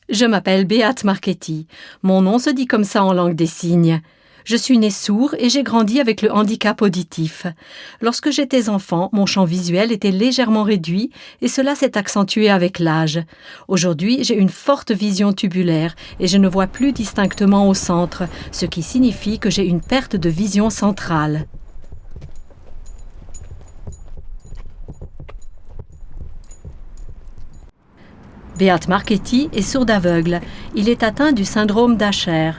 Je m'appelle Beat Marchetti. Mon nom se dit comme ça en langue des signes. Je suis née sourd et j'ai grandi avec le handicap auditif. Lorsque j'étais enfant, mon champ visuel était légèrement réduit et cela s'est accentué avec l'âge. Aujourd'hui, j'ai une forte vision tubulaire et je ne vois plus distinctement au centre, ce qui signifie que j'ai une perte de vision centrale. Beat Marchetti est sourd-aveugle. Il est atteint du syndrome d'Asher.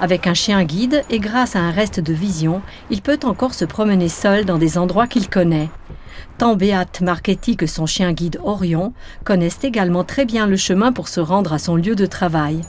Avec un chien guide et grâce à un reste de vision, il peut encore se promener seul dans des endroits qu'il connaît. Tant Beat Marchetti que son chien guide Orion connaissent également très bien le chemin pour se rendre à son lieu de travail.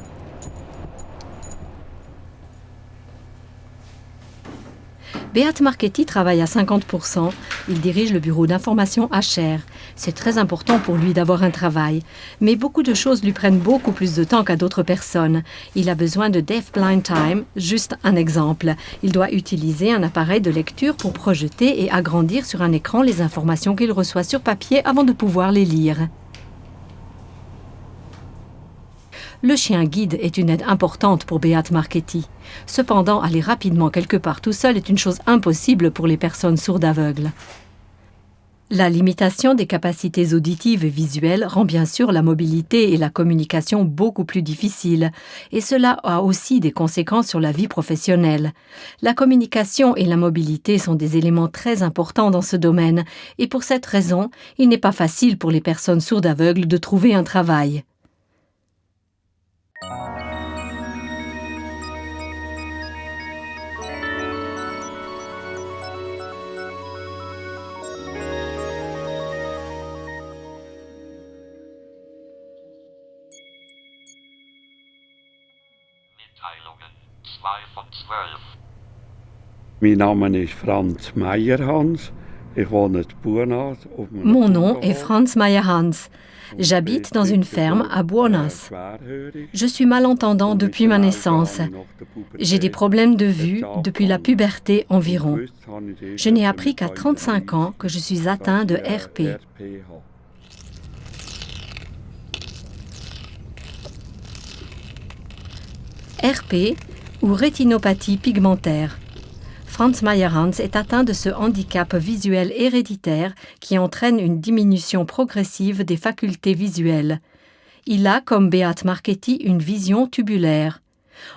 Beat Marchetti travaille à 50%. Il dirige le bureau d'information Asher. C'est très important pour lui d'avoir un travail. Mais beaucoup de choses lui prennent beaucoup plus de temps qu'à d'autres personnes. Il a besoin de Deaf Blind Time. Juste un exemple. Il doit utiliser un appareil de lecture pour projeter et agrandir sur un écran les informations qu'il reçoit sur papier avant de pouvoir les lire. Le chien guide est une aide importante pour Beat Marchetti. Cependant, aller rapidement quelque part tout seul est une chose impossible pour les personnes sourdes-aveugles. La limitation des capacités auditives et visuelles rend bien sûr la mobilité et la communication beaucoup plus difficiles, et cela a aussi des conséquences sur la vie professionnelle. La communication et la mobilité sont des éléments très importants dans ce domaine, et pour cette raison, il n'est pas facile pour les personnes sourdes-aveugles de trouver un travail. Mein Name ist Franz Meyerhans. Ich wohne in Buonas. Mon nom est Franz Meyerhans. J'habite dans une ferme à Buonas. Je suis malentendant depuis ma naissance. J'ai des problèmes de vue depuis la puberté environ. Je n'ai appris qu'à 35 ans que je suis atteint de RP. RP ou rétinopathie pigmentaire. Franz Meyerhans est atteint de ce handicap visuel héréditaire qui entraîne une diminution progressive des facultés visuelles. Il a, comme Beat Marchetti, une vision tubulaire.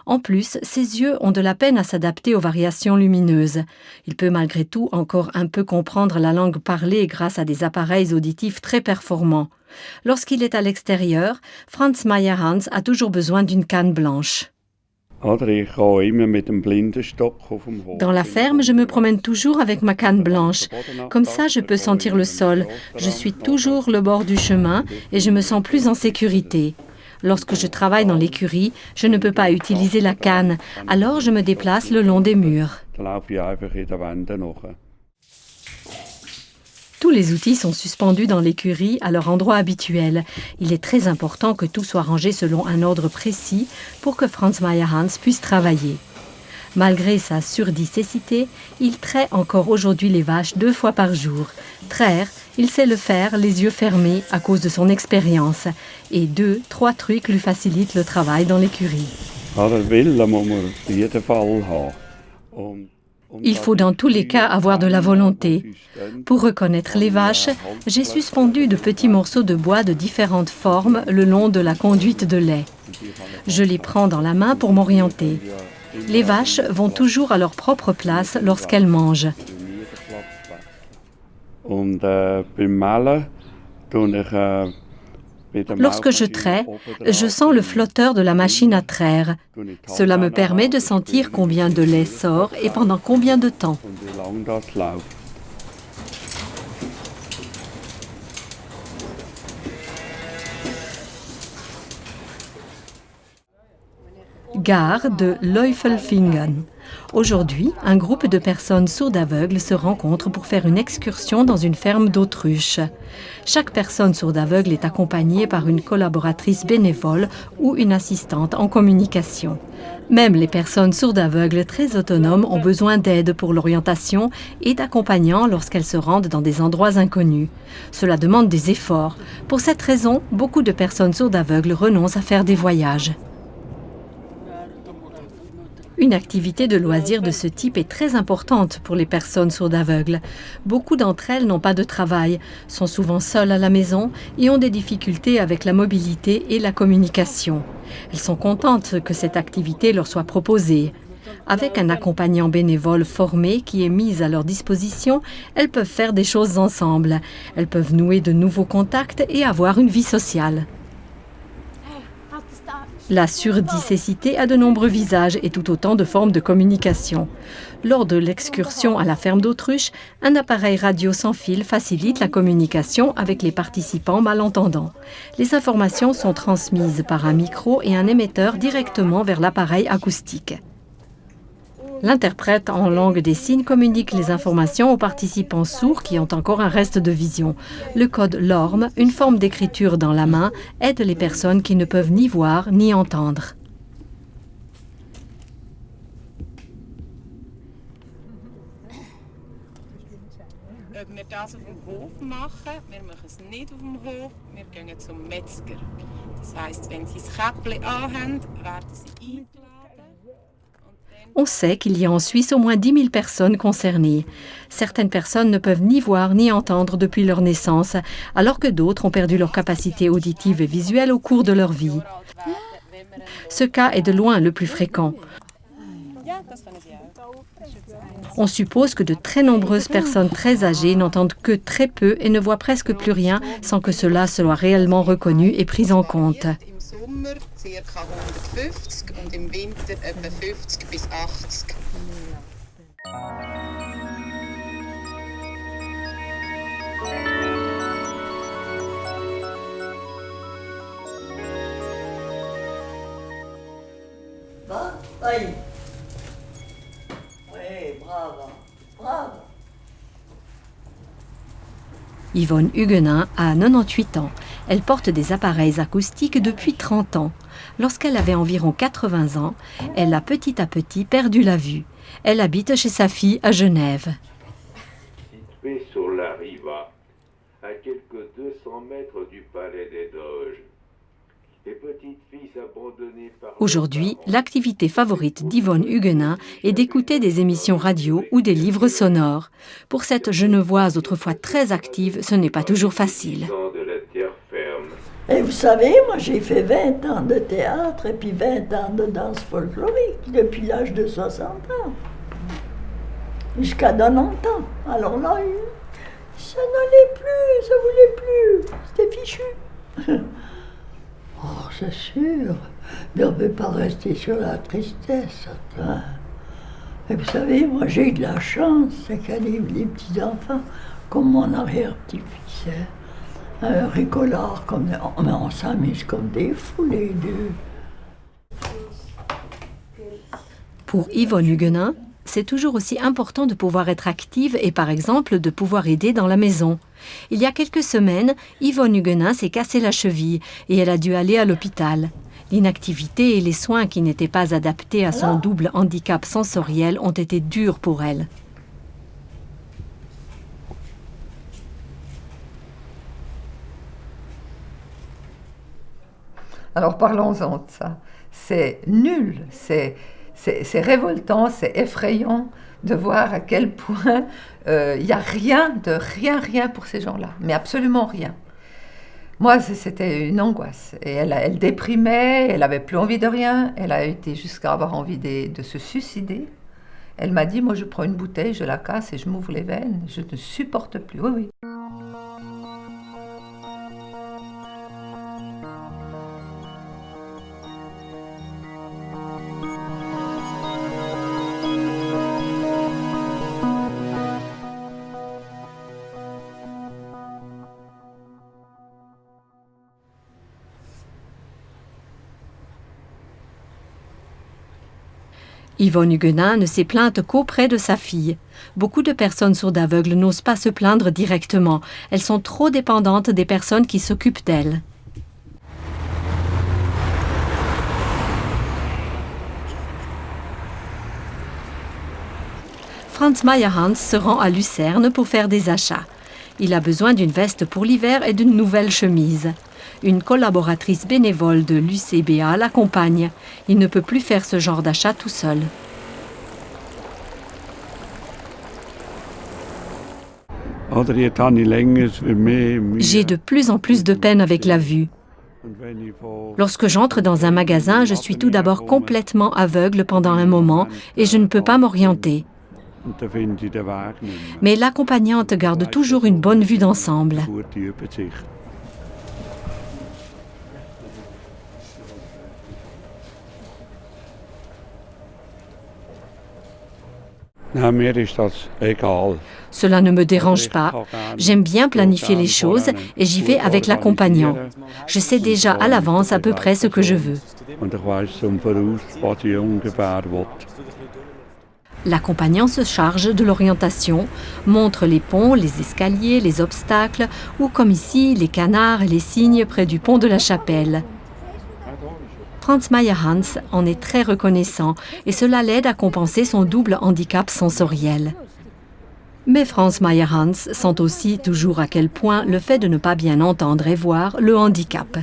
En plus, ses yeux ont de la peine à s'adapter aux variations lumineuses. Il peut malgré tout encore un peu comprendre la langue parlée grâce à des appareils auditifs très performants. Lorsqu'il est à l'extérieur, Franz Meyerhans a toujours besoin d'une canne blanche. Dans la ferme, je me promène toujours avec ma canne blanche. Comme ça, je peux sentir le sol. Je suis toujours le bord du chemin et je me sens plus en sécurité. Lorsque je travaille dans l'écurie, je ne peux pas utiliser la canne, alors je me déplace le long des murs. Tous les outils sont suspendus dans l'écurie à leur endroit habituel. Il est très important que tout soit rangé selon un ordre précis pour que Franz Meyerhans puisse travailler. Malgré sa surdicécité, il traite encore aujourd'hui les vaches 2 fois par jour. Traire, il sait le faire les yeux fermés à cause de son expérience. Et 2-3 trucs lui facilitent le travail dans l'écurie. Il faut dans tous les cas avoir de la volonté. Pour reconnaître les vaches, j'ai suspendu de petits morceaux de bois de différentes formes le long de la conduite de lait. Je les prends dans la main pour m'orienter. Les vaches vont toujours à leur propre place lorsqu'elles mangent. Lorsque je trais, je sens le flotteur de la machine à traire. Cela me permet de sentir combien de lait sort et pendant combien de temps. Gare de Läufelfingen. Aujourd'hui, un groupe de personnes sourdes-aveugles se rencontre pour faire une excursion dans une ferme d'autruches. Chaque personne sourde-aveugle est accompagnée par une collaboratrice bénévole ou une assistante en communication. Même les personnes sourdes-aveugles très autonomes ont besoin d'aide pour l'orientation et d'accompagnants lorsqu'elles se rendent dans des endroits inconnus. Cela demande des efforts. Pour cette raison, beaucoup de personnes sourdes-aveugles renoncent à faire des voyages. Une activité de loisir de ce type est très importante pour les personnes sourdes-aveugles. Beaucoup d'entre elles n'ont pas de travail, sont souvent seules à la maison et ont des difficultés avec la mobilité et la communication. Elles sont contentes que cette activité leur soit proposée. Avec un accompagnant bénévole formé qui est mis à leur disposition, elles peuvent faire des choses ensemble. Elles peuvent nouer de nouveaux contacts et avoir une vie sociale. La surdicécité a de nombreux visages et tout autant de formes de communication. Lors de l'excursion à la ferme d'autruche, un appareil radio sans fil facilite la communication avec les participants malentendants. Les informations sont transmises par un micro et un émetteur directement vers l'appareil acoustique. L'interprète en langue des signes communique les informations aux participants sourds qui ont encore un reste de vision. Le code LORM, une forme d'écriture dans la main, aide les personnes qui ne peuvent ni voir ni entendre. Ob wir das auf dem Hof machen, wir machen es nicht auf dem Hof, wir gehen zum Metzger. Das heisst, wenn sie das Käppli anhaben, werden sie eingeladen. On sait qu'il y a en Suisse au moins 10 000 personnes concernées. Certaines personnes ne peuvent ni voir ni entendre depuis leur naissance, alors que d'autres ont perdu leur capacité auditive et visuelle au cours de leur vie. Ce cas est de loin le plus fréquent. On suppose que de très nombreuses personnes très âgées n'entendent que très peu et ne voient presque plus rien sans que cela soit réellement reconnu et pris en compte. Sommer ca. 150 und im Winter etwa 50 bis 80. Va? Vai! Oui, brava, brava! Yvonne Huguenin a 98 ans. Elle porte des appareils acoustiques depuis 30 ans. Lorsqu'elle avait environ 80 ans, elle a petit à petit perdu la vue. Elle habite chez sa fille à Genève. Située sur la Riva, à quelques 200 mètres du palais des Doges. Les petites filles abandonnées par... Aujourd'hui, l'activité favorite d'Yvonne Huguenin est d'écouter des émissions radio ou des livres sonores. Pour cette Genevoise autrefois très active, ce n'est pas toujours facile. Et vous savez, moi j'ai fait 20 ans de théâtre et puis 20 ans de danse folklorique depuis l'âge de 60 ans. Jusqu'à 90 ans. Alors là, ça n'allait plus, ça voulait plus. C'était fichu. Oh, c'est sûr. Mais on ne peut pas rester sur la tristesse. Hein. Et vous savez, moi j'ai eu de la chance, c'est qu'il y a les petits-enfants, comme mon arrière-petit-fils. Hein. Ricolard, mais on s'amuse comme des fous les deux. Pour Yvonne Huguenin, c'est toujours aussi important de pouvoir être active et par exemple de pouvoir aider dans la maison. Il y a quelques semaines, Yvonne Huguenin s'est cassé la cheville et elle a dû aller à l'hôpital. L'inactivité et les soins qui n'étaient pas adaptés à son double handicap sensoriel ont été durs pour elle. Alors parlons-en de ça. C'est nul, c'est révoltant, c'est effrayant de voir à quel point il n'y a rien pour ces gens-là, mais absolument rien. Moi, c'était une angoisse. Et elle déprimait, elle n'avait plus envie de rien, elle a été jusqu'à avoir envie de se suicider. Elle m'a dit, moi je prends une bouteille, je la casse et je m'ouvre les veines, je ne supporte plus. Oui, oui. Yvonne Huguenin ne s'est plainte qu'auprès de sa fille. Beaucoup de personnes sourdes aveugles n'osent pas se plaindre directement. Elles sont trop dépendantes des personnes qui s'occupent d'elles. Franz Meyerhans se rend à Lucerne pour faire des achats. Il a besoin d'une veste pour l'hiver et d'une nouvelle chemise. Une collaboratrice bénévole de l'UCBA l'accompagne. Il ne peut plus faire ce genre d'achat tout seul. J'ai de plus en plus de peine avec la vue. Lorsque j'entre dans un magasin, je suis tout d'abord complètement aveugle pendant un moment et je ne peux pas m'orienter. Mais l'accompagnante garde toujours une bonne vue d'ensemble. Cela ne me dérange pas. J'aime bien planifier les choses et j'y vais avec l'accompagnant. Je sais déjà à l'avance à peu près ce que je veux. L'accompagnant se charge de l'orientation, montre les ponts, les escaliers, les obstacles, ou comme ici, les canards et les cygnes près du pont de la Chapelle. Franz Meyerhans en est très reconnaissant et cela l'aide à compenser son double handicap sensoriel. Mais Franz Meyerhans sent aussi toujours à quel point le fait de ne pas bien entendre et voir le handicape.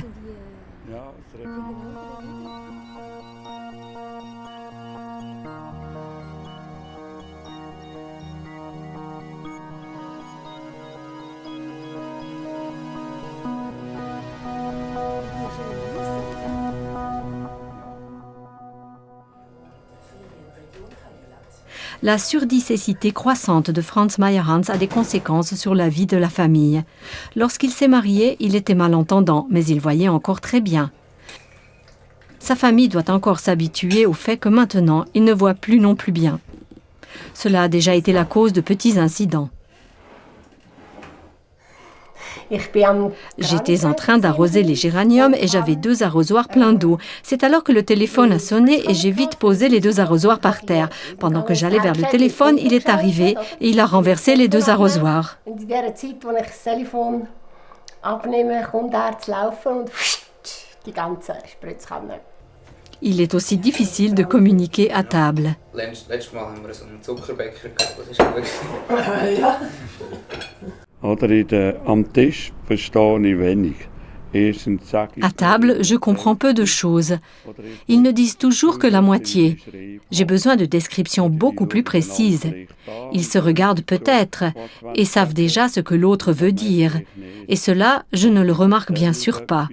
La surdicécité croissante de Franz Meyerhans a des conséquences sur la vie de la famille. Lorsqu'il s'est marié, il était malentendant, mais il voyait encore très bien. Sa famille doit encore s'habituer au fait que maintenant, il ne voit plus non plus bien. Cela a déjà été la cause de petits incidents. J'étais en train d'arroser les géraniums et j'avais 2 arrosoirs pleins d'eau. C'est alors que le téléphone a sonné et j'ai vite posé les 2 arrosoirs par terre. Pendant que j'allais vers le téléphone, il est arrivé et il a renversé les 2 arrosoirs. Il est aussi difficile de communiquer à table. À table, je comprends peu de choses. Ils ne disent toujours que la moitié. J'ai besoin de descriptions beaucoup plus précises. Ils se regardent peut-être et savent déjà ce que l'autre veut dire. Et cela, je ne le remarque bien sûr pas.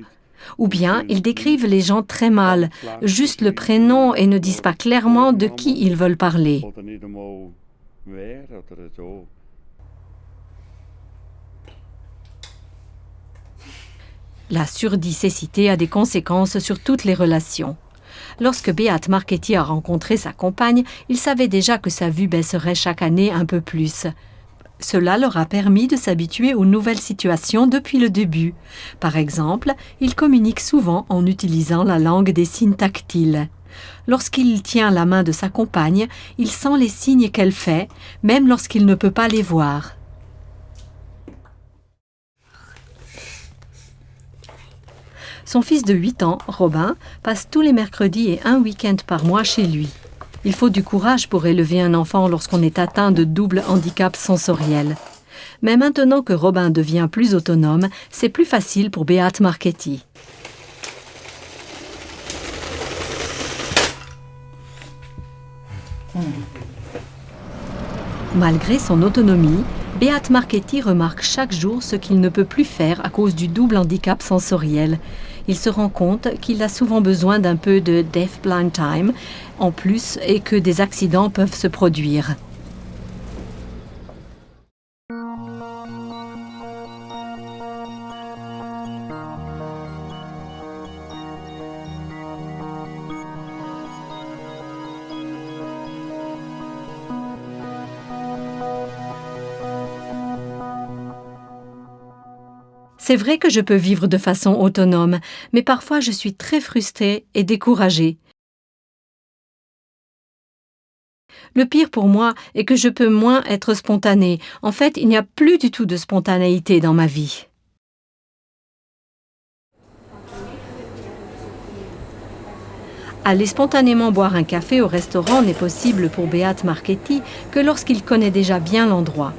Ou bien, ils décrivent les gens très mal, juste le prénom et ne disent pas clairement de qui ils veulent parler. La surdicécité a des conséquences sur toutes les relations. Lorsque Beat Marchetti a rencontré sa compagne, il savait déjà que sa vue baisserait chaque année un peu plus. Cela leur a permis de s'habituer aux nouvelles situations depuis le début. Par exemple, ils communiquent souvent en utilisant la langue des signes tactiles. Lorsqu'il tient la main de sa compagne, il sent les signes qu'elle fait, même lorsqu'il ne peut pas les voir. Son fils de 8 ans, Robin, passe tous les mercredis et un week-end par mois chez lui. Il faut du courage pour élever un enfant lorsqu'on est atteint de double handicap sensoriel. Mais maintenant que Robin devient plus autonome, c'est plus facile pour Beat Marchetti. Malgré son autonomie, Beat Marchetti remarque chaque jour ce qu'il ne peut plus faire à cause du double handicap sensoriel. Il se rend compte qu'il a souvent besoin d'un peu de deaf blind time en plus et que des accidents peuvent se produire. C'est vrai que je peux vivre de façon autonome, mais parfois je suis très frustrée et découragée. Le pire pour moi est que je peux moins être spontanée. En fait, il n'y a plus du tout de spontanéité dans ma vie. Aller spontanément boire un café au restaurant n'est possible pour Beat Marchetti que lorsqu'il connaît déjà bien l'endroit.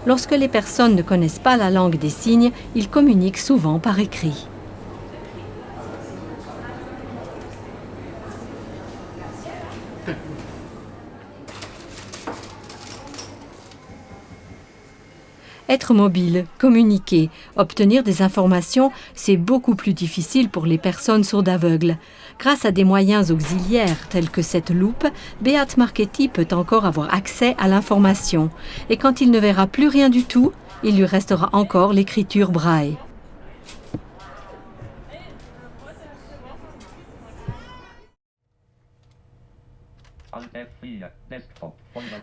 Lorsque les personnes ne connaissent pas la langue des signes, il communique souvent par écrit. Être mobile, communiquer, obtenir des informations, c'est beaucoup plus difficile pour les personnes sourdes aveugles. Grâce à des moyens auxiliaires tels que cette loupe, Beat Marchetti peut encore avoir accès à l'information. Et quand il ne verra plus rien du tout, il lui restera encore l'écriture braille.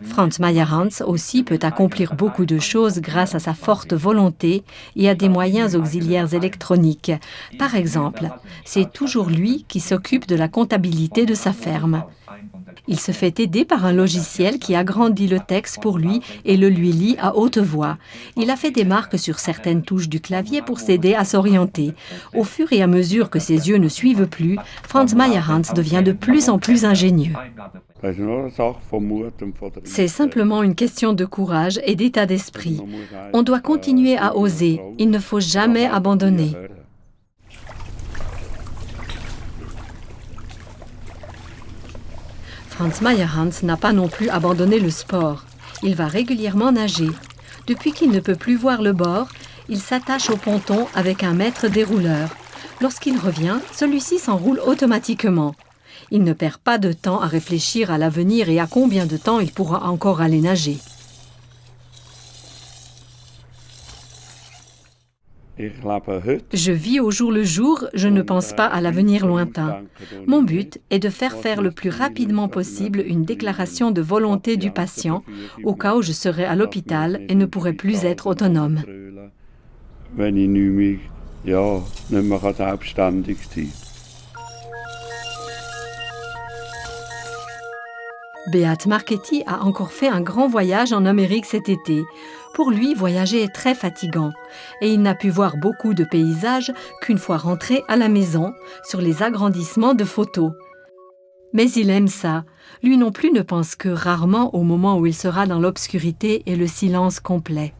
Franz Meyerhans aussi peut accomplir beaucoup de choses grâce à sa forte volonté et à des moyens auxiliaires électroniques. Par exemple, c'est toujours lui qui s'occupe de la comptabilité de sa ferme. Il se fait aider par un logiciel qui agrandit le texte pour lui et le lui lit à haute voix. Il a fait des marques sur certaines touches du clavier pour s'aider à s'orienter. Au fur et à mesure que ses yeux ne suivent plus, Franz Meyerhans devient de plus en plus ingénieux. C'est simplement une question de courage et d'état d'esprit. On doit continuer à oser. Il ne faut jamais abandonner. Franz Meyerhans n'a pas non plus abandonné le sport. Il va régulièrement nager. Depuis qu'il ne peut plus voir le bord, il s'attache au ponton avec un maître dérouleur. Lorsqu'il revient, celui-ci s'enroule automatiquement. Il ne perd pas de temps à réfléchir à l'avenir et à combien de temps il pourra encore aller nager. Je vis au jour le jour, je ne pense pas à l'avenir lointain. Mon but est de faire le plus rapidement possible une déclaration de volonté du patient au cas où je serai à l'hôpital et ne pourrai plus être autonome. Beat Marchetti a encore fait un grand voyage en Amérique cet été. Pour lui, voyager est très fatigant et il n'a pu voir beaucoup de paysages qu'une fois rentré à la maison sur les agrandissements de photos. Mais il aime ça. Lui non plus ne pense que rarement au moment où il sera dans l'obscurité et le silence complet.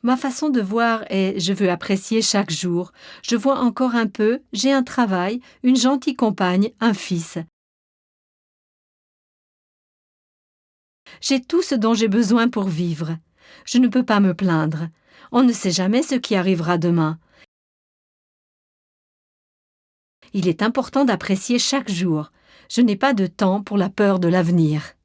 Ma façon de voir est, je veux apprécier chaque jour. Je vois encore un peu, j'ai un travail, une gentille compagne, un fils. J'ai tout ce dont j'ai besoin pour vivre. Je ne peux pas me plaindre. On ne sait jamais ce qui arrivera demain. Il est important d'apprécier chaque jour. Je n'ai pas de temps pour la peur de l'avenir.